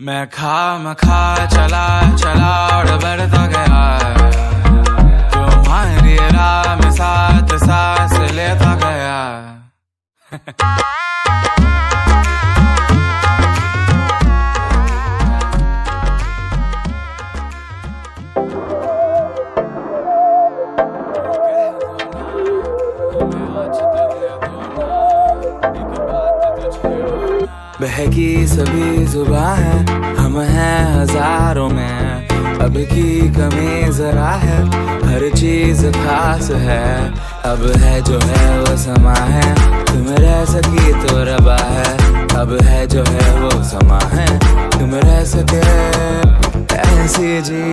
मैं खा चला और बढ़ता गया, तुम्हारी राह में साथ सांस लेता गया। बहकी सभी जुबां है, हम हैं हजारों में, अब की कमी जरा है, हर चीज खास है। अब है जो है वो समा है, तुम रह सकी तो रबा है। अब है जो है वो समा है, तुम रह सके